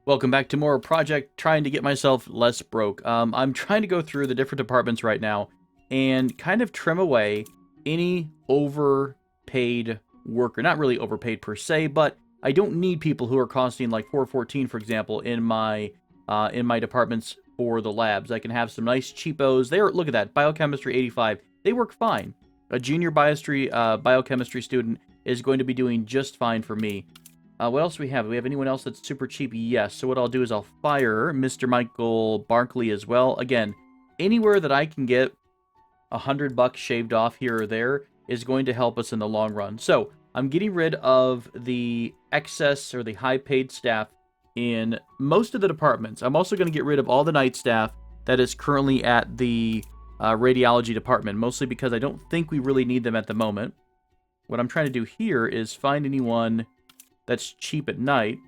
Welcome back to more project trying to get myself less broke. I'm trying to go through the different departments right now and kind of trim away any overpaid worker. Not really overpaid per se, but I don't need people who are costing like 414, for example, in my departments for the labs. I can have some nice cheapos. Look at that, biochemistry 85. They work fine. A junior biochemistry student is going to be doing just fine for me. What else do we have? Do we have anyone else that's super cheap? Yes. So what I'll do is I'll fire Mr. Michael Barkley as well. Again, anywhere that I can get $100 shaved off here or there is going to help us in the long run. So I'm getting rid of the excess or the high-paid staff in most of the departments. I'm also going to get rid of all the night staff that is currently at the radiology department, mostly because I don't think we really need them at the moment. What I'm trying to do here is find anyone that's cheap at night.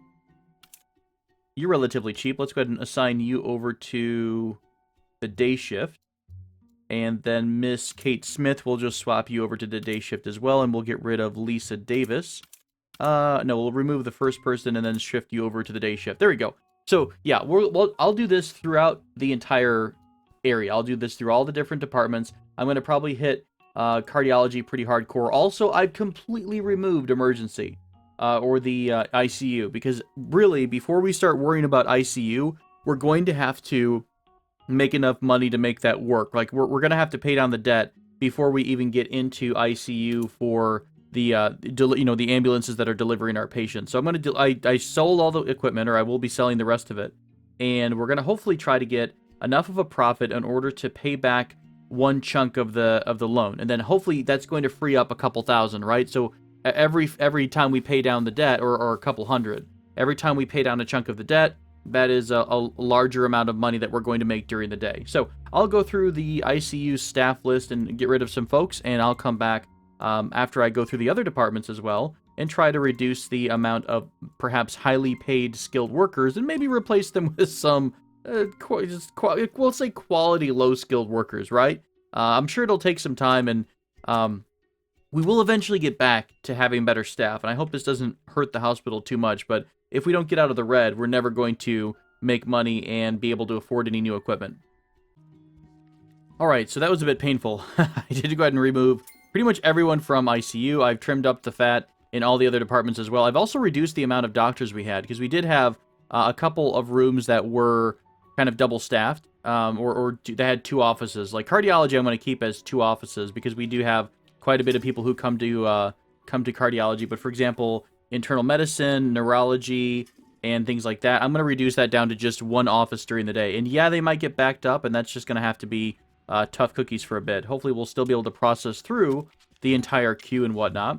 You're relatively cheap. Let's go ahead and assign you over to the day shift. And then Miss Kate Smith, we'll just swap you over to the day shift as well, and we'll get rid of Lisa Davis. No, we'll remove the first person and then shift you over to the day shift. There we go. So, yeah, I'll do this throughout the entire area. I'll do this through all the different departments. I'm going to probably hit cardiology pretty hardcore. Also, I've completely removed emergency. Or the ICU, because really, before we start worrying about ICU, we're going to have to make enough money to make that work. Like, we're going to have to pay down the debt before we even get into ICU for the the ambulances that are delivering our patients. So I'm going to I sold all the equipment, or I will be selling the rest of it, and we're going to hopefully try to get enough of a profit in order to pay back one chunk of the loan, and then hopefully that's going to free up a couple thousand, right? So every time we pay down the debt, or a couple hundred, every time we pay down a chunk of the debt, that is a larger amount of money that we're going to make during the day. So I'll go through the ICU staff list and get rid of some folks, and I'll come back after I go through the other departments as well and try to reduce the amount of perhaps highly paid skilled workers and maybe replace them with some we'll say quality low skilled workers, right? I'm sure it'll take some time, and we will eventually get back to having better staff, and I hope this doesn't hurt the hospital too much, but if we don't get out of the red, we're never going to make money and be able to afford any new equipment. Alright, so that was a bit painful. I did go ahead and remove pretty much everyone from ICU. I've trimmed up the fat in all the other departments as well. I've also reduced the amount of doctors we had, because we did have a couple of rooms that were kind of double-staffed, or they had two offices. Like cardiology, I'm going to keep as two offices, because we do have quite a bit of people who come to cardiology. But for example, internal medicine, neurology, and things like that, I'm going to reduce that down to just one office during the day. And yeah, they might get backed up, and that's just going to have to be tough cookies for a bit. Hopefully we'll still be able to process through the entire queue and whatnot.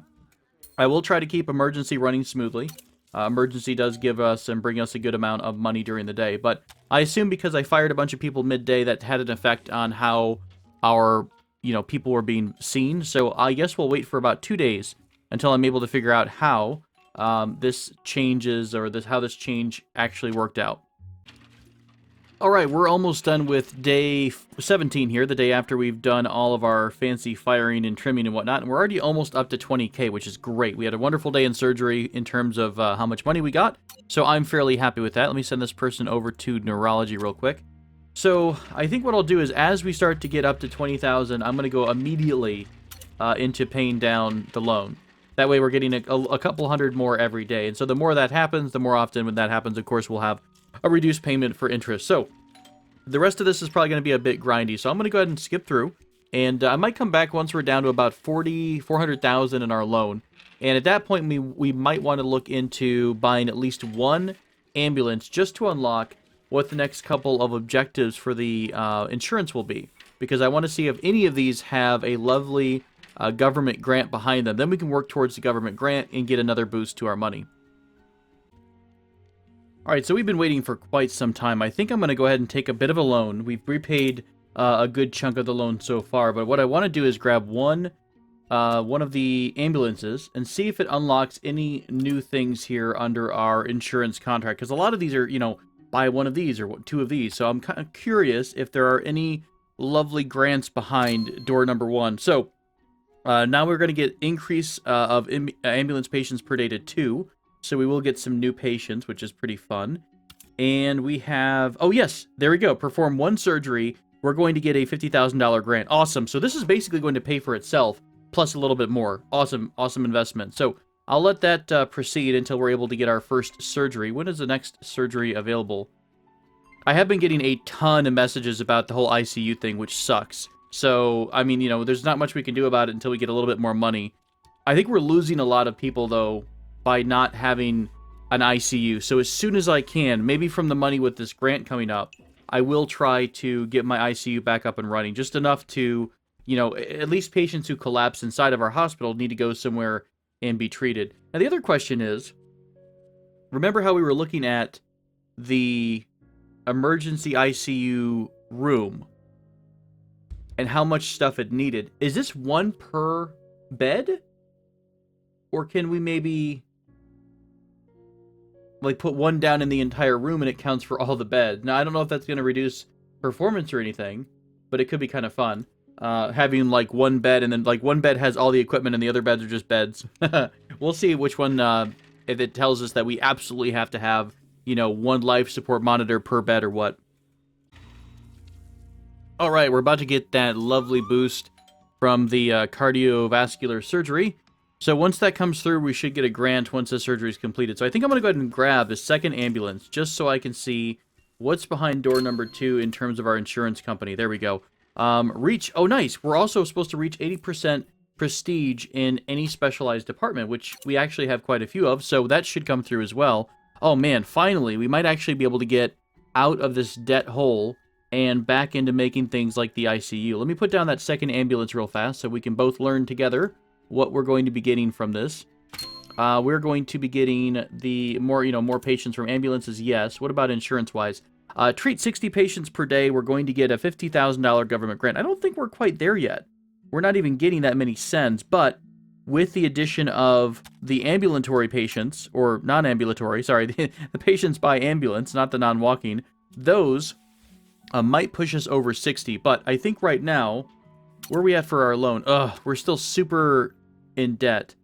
I will try to keep emergency running smoothly. Emergency does give us and bring us a good amount of money during the day. But I assume because I fired a bunch of people midday, that had an effect on how our people were being seen. So I guess we'll wait for about 2 days until I'm able to figure out how this changes, or how this change actually worked out. Alright, we're almost done with day 17 here, the day after we've done all of our fancy firing and trimming and whatnot, and we're already almost up to 20k, which is great. We had a wonderful day in surgery in terms of how much money we got, so I'm fairly happy with that. Let me send this person over to neurology real quick. So I think what I'll do is, as we start to get up to 20,000, I'm going to go immediately into paying down the loan. That way we're getting a couple hundred more every day. And so the more that happens, the more often when that happens, of course, we'll have a reduced payment for interest. So the rest of this is probably going to be a bit grindy. So I'm going to go ahead and skip through. And I might come back once we're down to about 400,000 in our loan. And at that point, we might want to look into buying at least one ambulance just to unlock what the next couple of objectives for the insurance will be. Because I want to see if any of these have a lovely government grant behind them. Then we can work towards the government grant and get another boost to our money. Alright, so we've been waiting for quite some time. I think I'm going to go ahead and take a bit of a loan. We've repaid a good chunk of the loan so far, but what I want to do is grab one of the ambulances and see if it unlocks any new things here under our insurance contract. Because a lot of these are, buy one of these or two of these. So I'm kind of curious if there are any lovely grants behind door number 1. So now we're going to get increase of ambulance patients per day to 2. So we will get some new patients, which is pretty fun. And we have, oh yes, there we go. Perform one surgery. We're going to get a $50,000 grant. Awesome. So this is basically going to pay for itself, plus a little bit more. Awesome, awesome investment. So I'll let that proceed until we're able to get our first surgery. When is the next surgery available? I have been getting a ton of messages about the whole ICU thing, which sucks. So, I mean, you know, there's not much we can do about it until we get a little bit more money. I think we're losing a lot of people, though, by not having an ICU. So as soon as I can, maybe from the money with this grant coming up, I will try to get my ICU back up and running. Just enough to, you know, at least patients who collapse inside of our hospital need to go somewhere and be treated. Now, the other question is, remember how we were looking at the emergency ICU room and how much stuff it needed? Is this one per bed? Or can we maybe, like, put one down in the entire room and it counts for all the beds? Now, I don't know if that's going to reduce performance or anything, but it could be kind of fun. Having, like, one bed, and then, like, one bed has all the equipment and the other beds are just beds. We'll see which one, if it tells us that we absolutely have to have, you know, one life support monitor per bed or what. All right, we're about to get that lovely boost from the cardiovascular surgery. So once that comes through, we should get a grant once the surgery is completed. So I think I'm going to go ahead and grab the second ambulance just so I can see what's behind door number 2 in terms of our insurance company. There we go. Reach. Oh, nice. We're also supposed to reach 80% prestige in any specialized department, which we actually have quite a few of. So that should come through as well. Oh, man. Finally, we might actually be able to get out of this debt hole and back into making things like the ICU. Let me put down that second ambulance real fast so we can both learn together what we're going to be getting from this. We're going to be getting the more patients from ambulances. Yes. What about insurance-wise? Treat 60 patients per day. We're going to get a $50,000 government grant. I don't think we're quite there yet. We're not even getting that many cents, but with the addition of the ambulatory patients, or non-ambulatory, sorry, the patients by ambulance, not the non-walking, those might push us over 60. But I think right now, where are we at for our loan? We're still super in debt.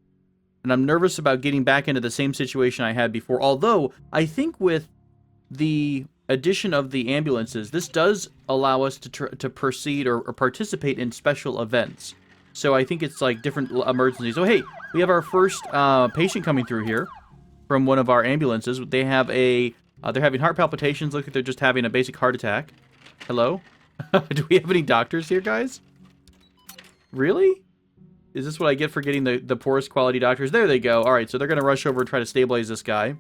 And I'm nervous about getting back into the same situation I had before. Although, I think with the addition of the ambulances, this does allow us to proceed or participate in special events. So I think it's like different emergencies. Oh, hey, we have our first patient coming through here from one of our ambulances. They have they're having heart palpitations. Look like they're just having a basic heart attack. Hello? Do we have any doctors here, guys? Really? Is this what I get for getting the poorest quality doctors? There they go. All right, so they're going to rush over and try to stabilize this guy.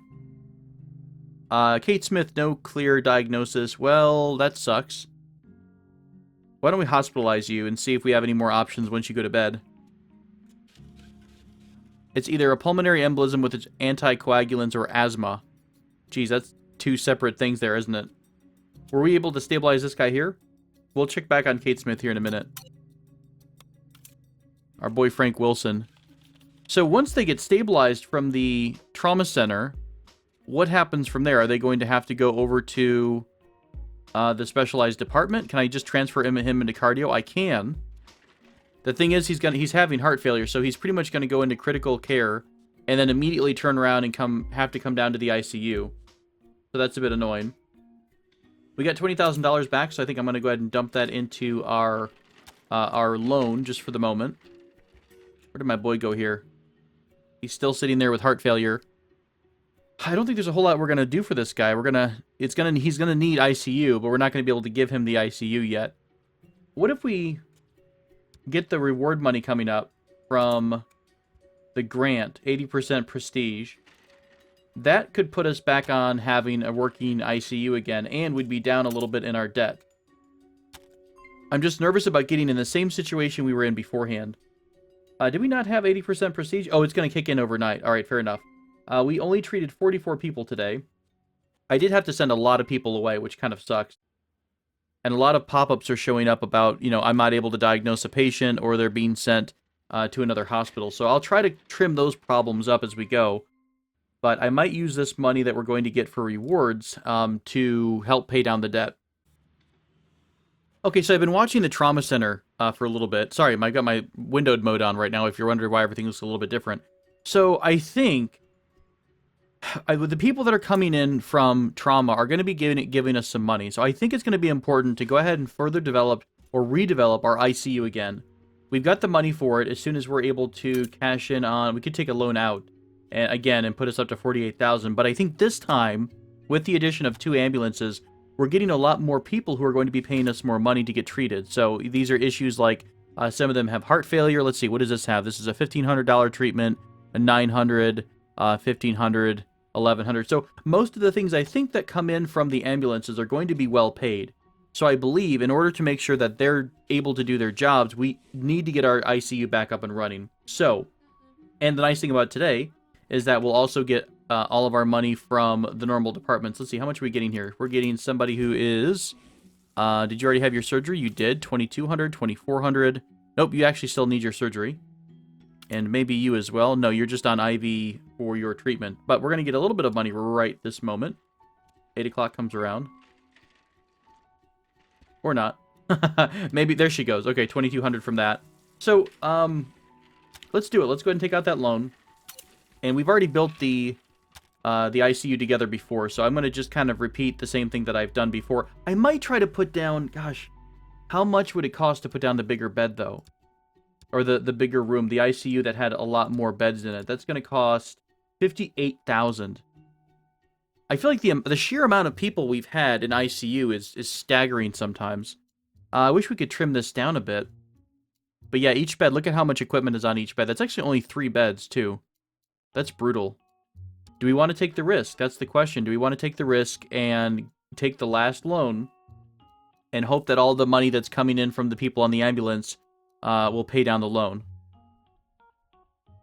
Kate Smith, no clear diagnosis. Well, that sucks. Why don't we hospitalize you and see if we have any more options once you go to bed? It's either a pulmonary embolism with its anticoagulants or asthma. Geez, that's two separate things there, isn't it? Were we able to stabilize this guy here? We'll check back on Kate Smith here in a minute. Our boy Frank Wilson. So once they get stabilized from the trauma center, what happens from there? Are they going to have to go over to the specialized department? Can I just transfer him into cardio? I can. The thing is, he's having heart failure, so he's pretty much going to go into critical care and then immediately turn around and have to come down to the ICU. So that's a bit annoying. We got $20,000 back, so I think I'm going to go ahead and dump that into our loan just for the moment. Where did my boy go here? He's still sitting there with heart failure. I don't think there's a whole lot we're going to do for this guy. He's going to need ICU, but we're not going to be able to give him the ICU yet. What if we get the reward money coming up from the grant, 80% prestige? That could put us back on having a working ICU again, and we'd be down a little bit in our debt. I'm just nervous about getting in the same situation we were in beforehand. Did we not have 80% prestige? Oh, it's going to kick in overnight. All right, fair enough. We only treated 44 people today. I did have to send a lot of people away, which kind of sucks. And a lot of pop-ups are showing up about, I'm not able to diagnose a patient or they're being sent to another hospital. So I'll try to trim those problems up as we go. But I might use this money that we're going to get for rewards to help pay down the debt. Okay, so I've been watching the trauma center for a little bit. Sorry, I got my windowed mode on right now if you're wondering why everything looks a little bit different. So I think the people that are coming in from trauma are going to be giving us some money. So I think it's going to be important to go ahead and further develop or redevelop our ICU again. We've got the money for it. As soon as we're able to cash in on, we could take a loan out and again and put us up to 48,000. But I think this time, with the addition of 2 ambulances, we're getting a lot more people who are going to be paying us more money to get treated. So these are issues like some of them have heart failure. Let's see, what does this have? This is a $1,500 treatment, a $900, $1,500, $1,100. So most of the things I think that come in from the ambulances are going to be well paid. So I believe in order to make sure that they're able to do their jobs, we need to get our ICU back up and running. So, and the nice thing about today is that we'll also get all of our money from the normal departments. Let's see, how much are we getting here? We're getting somebody who is... did you already have your surgery? You did. 2,200, 2,400. Nope, you actually still need your surgery. And maybe you as well. No, you're just on IV for your treatment. But we're going to get a little bit of money right this moment. 8 o'clock comes around. Or not. Maybe, there she goes. Okay, 2,200 from that. So, let's do it. Let's go ahead and take out that loan. And we've already built the ICU together before, so I'm going to just kind of repeat the same thing that I've done before. I might try to put down, gosh, how much would it cost to put down the bigger bed, though? Or the bigger room, the ICU that had a lot more beds in it. That's going to cost 58,000. I feel like the sheer amount of people we've had in ICU is staggering sometimes. I wish we could trim this down a bit. But yeah, each bed, look at how much equipment is on each bed. That's actually only 3 beds, too. That's brutal. Do we want to take the risk? That's the question. Do we want to take the risk and take the last loan and hope that all the money that's coming in from the people on the ambulance will pay down the loan?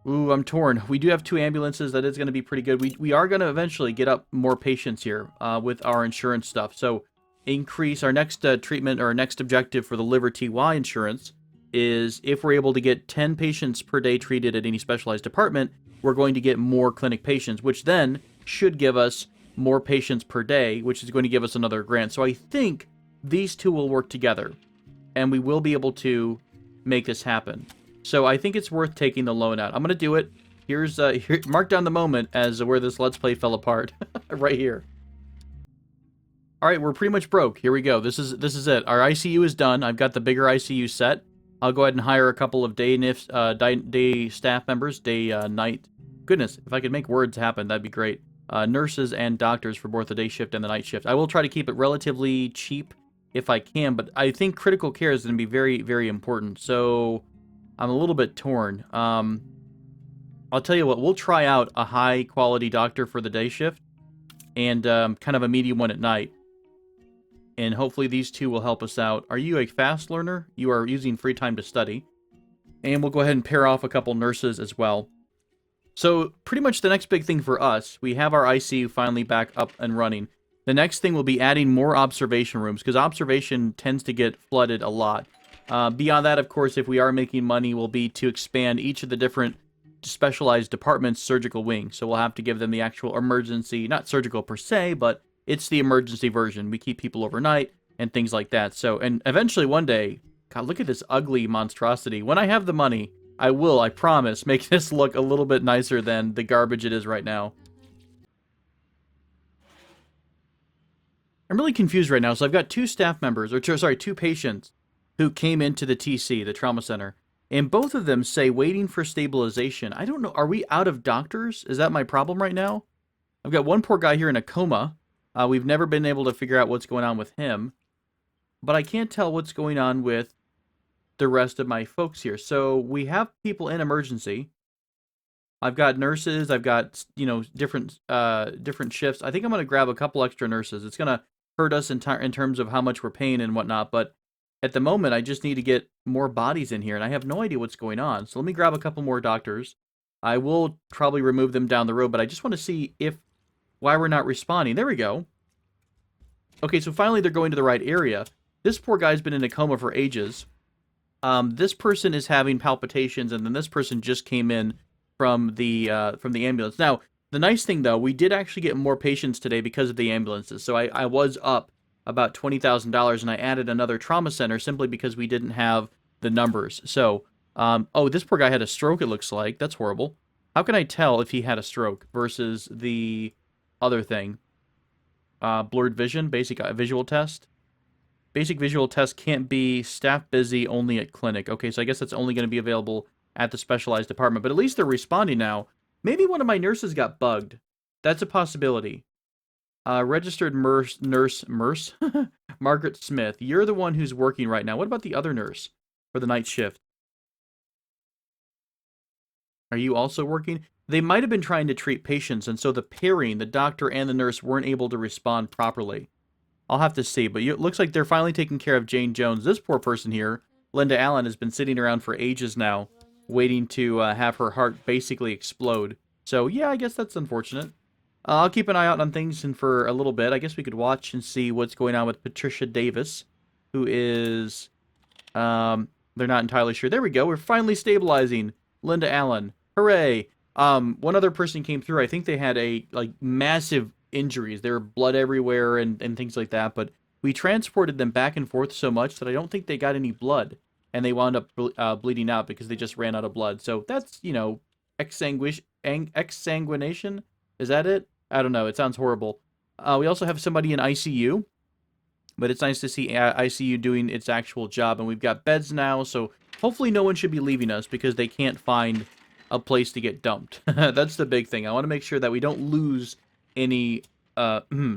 Ooh, I'm torn. We do have 2 ambulances. That is going to be pretty good. We are going to eventually get up more patients here with our insurance stuff. So increase our next treatment or our next objective for the liver TY insurance is if we're able to get 10 patients per day treated at any specialized department, we're going to get more clinic patients, which then should give us more patients per day, which is going to give us another grant. So I think these 2 will work together, and we will be able to make this happen. So I think it's worth taking the loan out. I'm going to do it. Here's mark down the moment as where this Let's Play fell apart. Right here. All right, we're pretty much broke. Here we go. This is it. Our ICU is done. I've got the bigger ICU set. I'll go ahead and hire a couple of day staff members, night. Goodness, if I could make words happen, that'd be great. Nurses and doctors for both the day shift and the night shift. I will try to keep it relatively cheap if I can, but I think critical care is going to be very, very important. So I'm a little bit torn. I'll tell you what, we'll try out a high-quality doctor for the day shift and kind of a medium one at night. And hopefully these 2 will help us out. Are you a fast learner? You are using free time to study. And we'll go ahead and pair off a couple nurses as well. So pretty much the next big thing for us, we have our ICU finally back up and running. The next thing will be adding more observation rooms, because observation tends to get flooded a lot. Beyond that, of course, if we are making money, will be to expand each of the different specialized departments' surgical wing. So we'll have to give them the actual emergency, not surgical per se, but it's the emergency version. We keep people overnight and things like that. So, and eventually one day, God, look at this ugly monstrosity. When I have the money, I will, I promise, make this look a little bit nicer than the garbage it is right now. I'm really confused right now. So I've got 2 staff members, or 2 patients who came into the TC, the trauma center, and both of them say waiting for stabilization. I don't know. Are we out of doctors? Is that my problem right now? I've got one poor guy here in a coma. We've never been able to figure out what's going on with him. But I can't tell what's going on with the rest of my folks here. So we have people in emergency. I've got nurses. I've got, different shifts. I think I'm going to grab a couple extra nurses. It's going to hurt us in terms of how much we're paying and whatnot. But at the moment, I just need to get more bodies in here. And I have no idea what's going on. So let me grab a couple more doctors. I will probably remove them down the road. But I just want to see why we're not responding. There we go. Okay, so finally they're going to the right area. This poor guy's been in a coma for ages. This person is having palpitations, and then this person just came in from the ambulance. Now, the nice thing, though, we did actually get more patients today because of the ambulances. So I was up about $20,000, and I added another trauma center simply because we didn't have the numbers. So, oh, this poor guy had a stroke, it looks like. That's horrible. How can I tell if he had a stroke versus the other thing? Blurred vision, basic visual test. Basic visual test can't be staff busy, only at clinic. Okay, so I guess that's only going to be available at the specialized department. But at least they're responding now. Maybe one of my nurses got bugged. That's a possibility. Registered nurse Margaret Smith. You're the one who's working right now. What about the other nurse for the night shift? Are you also working? They might have been trying to treat patients, and so the pairing, the doctor and the nurse, weren't able to respond properly. I'll have to see, but it looks like they're finally taking care of Jane Jones. This poor person here, Linda Allen, has been sitting around for ages now, waiting to have her heart basically explode. So, yeah, I guess that's unfortunate. I'll keep an eye out on things and for a little bit. I guess we could watch and see what's going on with Patricia Davis, who is... they're not entirely sure. There we go. We're finally stabilizing Linda Allen. Hooray! One other person came through. I think they had massive injuries. There were blood everywhere and things like that, but we transported them back and forth so much that I don't think they got any blood, and they wound up bleeding out because they just ran out of blood. So that's, exsanguination? Is that it? I don't know. It sounds horrible. We also have somebody in ICU, but it's nice to see ICU doing its actual job, and we've got beds now, so hopefully no one should be leaving us because they can't find a place to get dumped. That's the big thing. I want to make sure that we don't lose any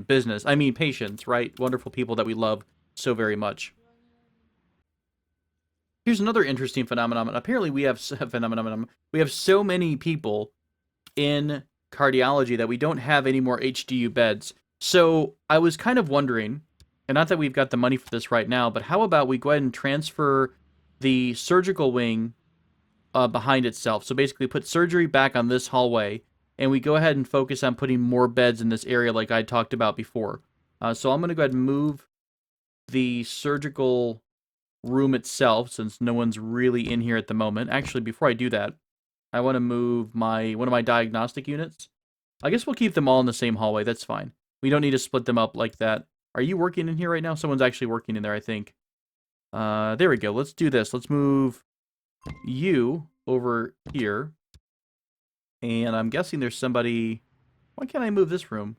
business. I mean, patients, right? Wonderful people that we love so very much. Here's another interesting phenomenon. Apparently, we have so many people in cardiology that we don't have any more HDU beds. So I was kind of wondering, and not that we've got the money for this right now, but how about we go ahead and transfer the surgical wing behind itself. So basically put surgery back on this hallway, and we go ahead and focus on putting more beds in this area like I talked about before. So I'm going to go ahead and move the surgical room itself, since no one's really in here at the moment. Actually, before I do that, I want to move one of my diagnostic units. I guess we'll keep them all in the same hallway. That's fine. We don't need to split them up like that. Are you working in here right now? Someone's actually working in there, I think. There we go. Let's do this. Let's move you over here. And I'm guessing there's somebody... Why can't I move this room?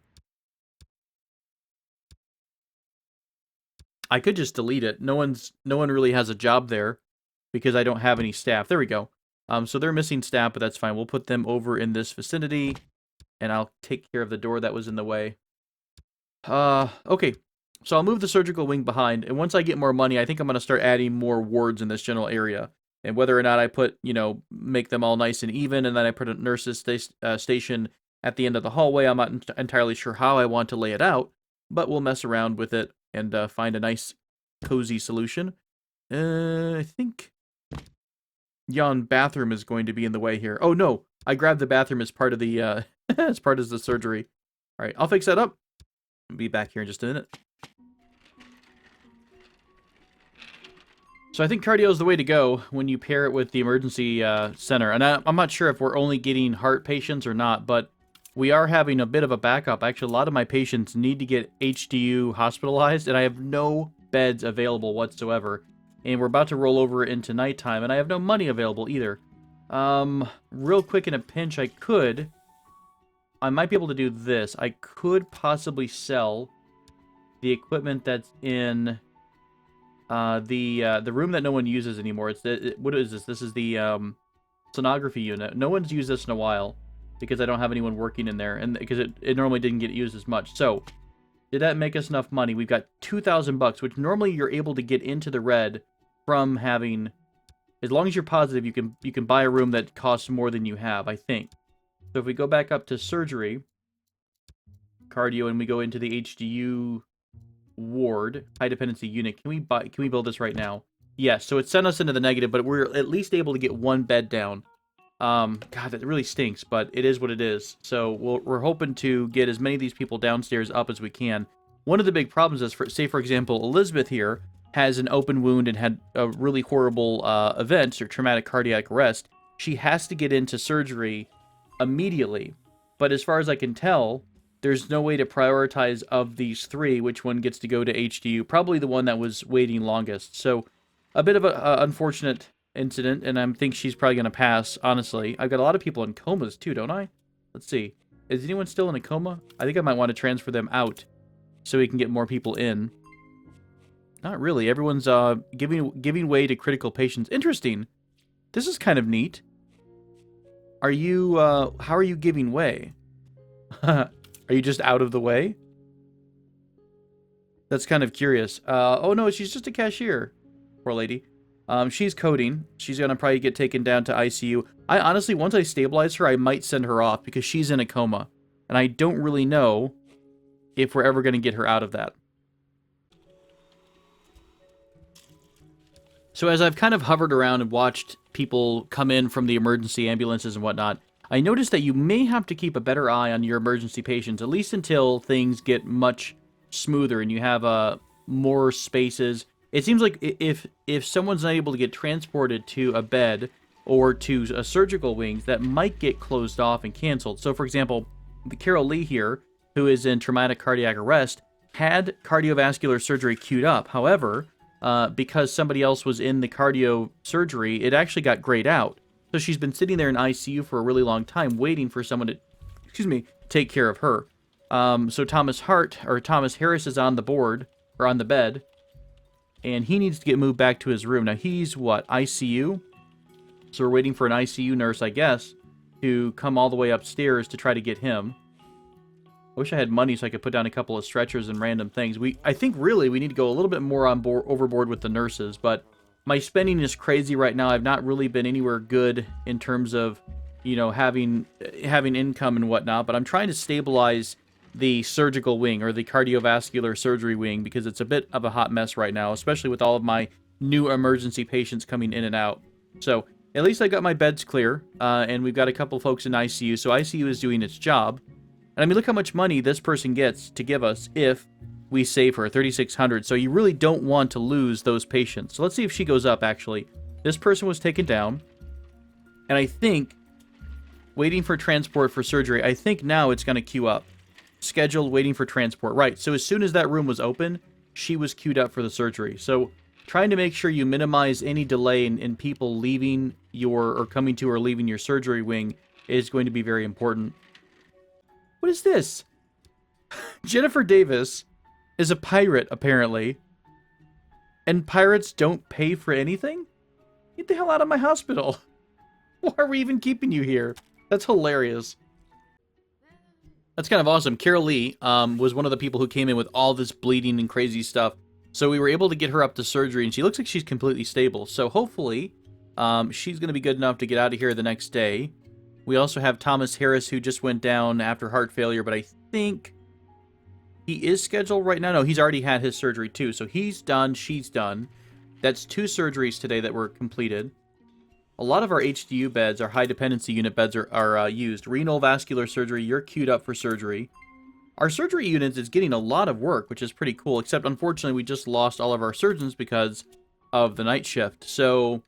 I could just delete it. No one really has a job there because I don't have any staff. There we go. So they're missing staff, but that's fine. We'll put them over in this vicinity, and I'll take care of the door that was in the way. Okay. So I'll move the surgical wing behind, and once I get more money, I think I'm going to start adding more wards in this general area. And whether or not I put, make them all nice and even, and then I put a nurse's station at the end of the hallway, I'm not entirely sure how I want to lay it out, but we'll mess around with it and find a nice, cozy solution. I think yon bathroom is going to be in the way here. Oh, no. I grabbed the bathroom as part of the, as part of the surgery. All right, I'll fix that up. I'll be back here in just a minute. So I think cardio is the way to go when you pair it with the emergency center. And I'm not sure if we're only getting heart patients or not, but we are having a bit of a backup. Actually, a lot of my patients need to get HDU hospitalized, and I have no beds available whatsoever. And we're about to roll over into nighttime, and I have no money available either. Real quick in a pinch, I might be able to do this. I could possibly sell the equipment that's in the room that no one uses anymore. What is this? This is the sonography unit. No one's used this in a while because I don't have anyone working in there, and because it normally didn't get used as much. So, did that make us enough money? We've got $2,000, which normally you're able to get into the red from having, as long as you're positive, you can buy a room that costs more than you have, I think. So if we go back up to surgery, cardio, and we go into the HDU ward, high dependency unit, can we build this right now? Yes, so it sent us into the negative, but we're at least able to get one bed down. God, that really stinks, but it is what it is. So we're hoping to get as many of these people downstairs up as we can. One of the big problems is, say for example, Elizabeth here has an open wound and had a really horrible event or traumatic cardiac arrest. She has to get into surgery immediately. But as far as I can tell, there's no way to prioritize of these three which one gets to go to HDU. Probably the one that was waiting longest. So a bit of an unfortunate incident, and I think she's probably going to pass, honestly. I've got a lot of people in comas, too, don't I? Let's see. Is anyone still in a coma? I think I might want to transfer them out so we can get more people in. Not really. Everyone's giving way to critical patients. Interesting. This is kind of neat. Are you, how are you giving way? Are you just out of the way? That's kind of curious. Oh no, she's just a cashier. Poor lady. She's coding. She's gonna probably get taken down to ICU. I honestly, once I stabilize her, I might send her off because she's in a coma. And I don't really know if we're ever gonna get her out of that. So as I've kind of hovered around and watched people come in from the emergency ambulances and whatnot, I noticed that you may have to keep a better eye on your emergency patients, at least until things get much smoother and you have more spaces. It seems like if someone's not able to get transported to a bed or to a surgical wing, that might get closed off and canceled. So for example, Carol Lee here, who is in traumatic cardiac arrest, had cardiovascular surgery queued up. However, because somebody else was in the cardio surgery, it actually got grayed out. So she's been sitting there in ICU for a really long time waiting for someone to, take care of her. So Thomas Harris is on the board, or on the bed, and he needs to get moved back to his room. Now he's, what, ICU? So we're waiting for an ICU nurse, I guess, to come all the way upstairs to try to get him. I wish I had money so I could put down a couple of stretchers and random things. I think really we need to go a little bit more overboard with the nurses, but my spending is crazy right now. I've not really been anywhere good in terms of, having income and whatnot, but I'm trying to stabilize the surgical wing or the cardiovascular surgery wing because it's a bit of a hot mess right now, especially with all of my new emergency patients coming in and out. So at least I got my beds clear, and we've got a couple folks in ICU, so ICU is doing its job. And I mean, look how much money this person gets to give us if we save her, $3,600. So you really don't want to lose those patients. So let's see if she goes up, actually. This person was taken down, and I think, waiting for transport for surgery, I think now it's going to queue up. Scheduled, waiting for transport. Right, so as soon as that room was open, she was queued up for the surgery. So trying to make sure you minimize any delay in people leaving or coming to or leaving your surgery wing is going to be very important. What is this? Jennifer Davis is a pirate, apparently. And pirates don't pay for anything? Get the hell out of my hospital. Why are we even keeping you here? That's hilarious. That's kind of awesome. Carol Lee was one of the people who came in with all this bleeding and crazy stuff. So we were able to get her up to surgery, and she looks like she's completely stable. So hopefully, she's going to be good enough to get out of here the next day. We also have Thomas Harris, who just went down after heart failure, but I think he is scheduled right now. No, he's already had his surgery too. So he's done, she's done. That's 2 surgeries today that were completed. A lot of our HDU beds, our high dependency unit beds, are used. Renal vascular surgery, you're queued up for surgery. Our surgery unit is getting a lot of work, which is pretty cool, except unfortunately we just lost all of our surgeons because of the night shift. So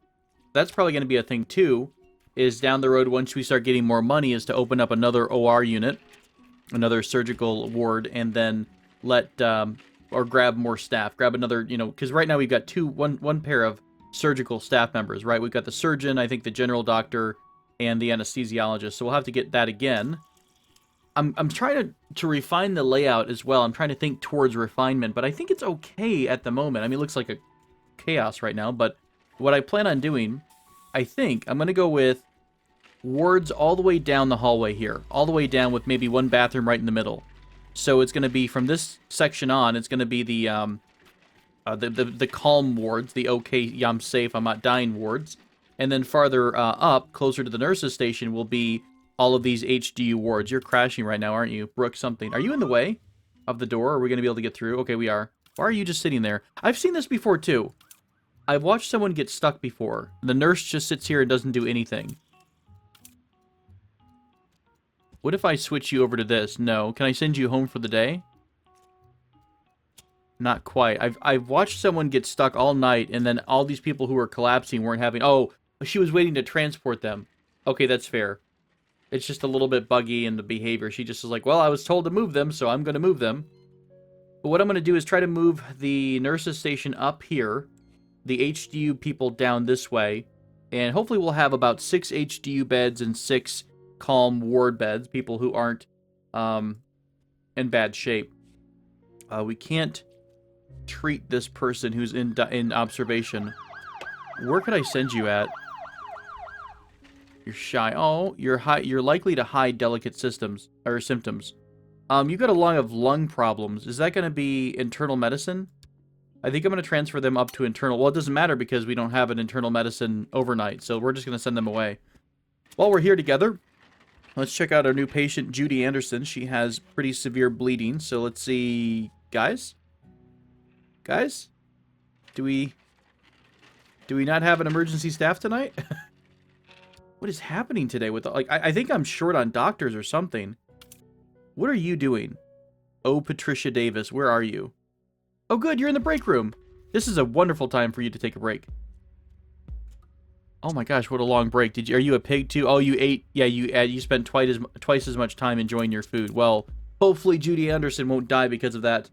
that's probably going to be a thing too, is down the road once we start getting more money is to open up another OR unit, another surgical ward, and then or grab more staff. Grab another, because right now we've got one pair of surgical staff members, right? We've got the surgeon, I think the general doctor, and the anesthesiologist. So we'll have to get that again. I'm trying to refine the layout as well. I'm trying to think towards refinement, but I think it's okay at the moment. I mean, it looks like a chaos right now, but what I plan on doing, I think I'm going to go with wards all the way down the hallway here. All the way down with maybe one bathroom right in the middle. So it's going to be from this section on, it's going to be the calm wards, the okay, yeah, I'm safe, I'm not dying wards. And then farther up, closer to the nurse's station, will be all of these HDU wards. You're crashing right now, aren't you? Brooke something. Are you in the way of the door? Are we going to be able to get through? Okay, we are. Why are you just sitting there? I've seen this before, too. I've watched someone get stuck before. The nurse just sits here and doesn't do anything. What if I switch you over to this? No. Can I send you home for the day? Not quite. I've watched someone get stuck all night, and then all these people who were collapsing weren't having... Oh, she was waiting to transport them. Okay, that's fair. It's just a little bit buggy in the behavior. She just is like, well, I was told to move them, so I'm going to move them. But what I'm going to do is try to move the nurse's station up here, the HDU people down this way, And hopefully we'll have about 6 HDU beds and 6 calm ward beds, people who aren't in bad shape. We can't treat this person who's in observation. Where could I send you at? You're shy. Oh, you're likely to hide delicate symptoms. You got a lot of lung problems. Is that going to be internal medicine? I think I'm going to transfer them up to internal. Well, it doesn't matter because we don't have an internal medicine overnight, so we're just going to send them away. While we're here together, let's check out our new patient, Judy Anderson. She has pretty severe bleeding, so let's see... Guys? Guys? Do we not have an emergency staff tonight? What is happening today with the, like, I think I'm short on doctors or something. What are you doing? Oh, Patricia Davis, where are you? Oh, good, you're in the break room. This is a wonderful time for you to take a break. Oh my gosh, what a long break. Are you a pig too? Oh, you ate, yeah, you spent twice as much time enjoying your food. Well, hopefully Judy Anderson won't die because of that.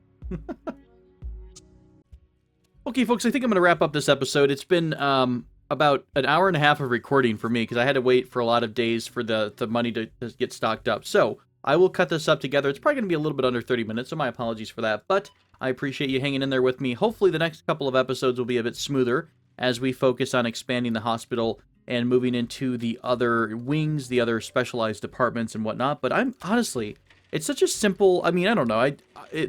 Okay, folks, I think I'm going to wrap up this episode. It's been about an hour and a half of recording for me because I had to wait for a lot of days for the money to get stocked up. So I will cut this up together. It's probably going to be a little bit under 30 minutes, so my apologies for that. But I appreciate you hanging in there with me. Hopefully the next couple of episodes will be a bit smoother as we focus on expanding the hospital and moving into the other wings, the other specialized departments and whatnot. But I'm honestly, it's such a simple, I mean, I don't know.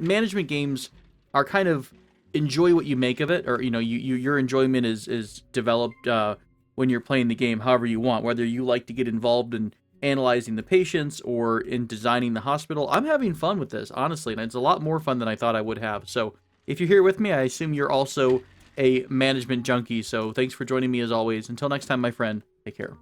Management games are kind of enjoy what you make of it, or, you know, your enjoyment is developed when you're playing the game however you want, whether you like to get involved in analyzing the patients or in designing the hospital. I'm having fun with this, honestly, and it's a lot more fun than I thought I would have. So if you're here with me, I assume you're also a management junkie, so thanks for joining me as always. Until next time, my friend, take care.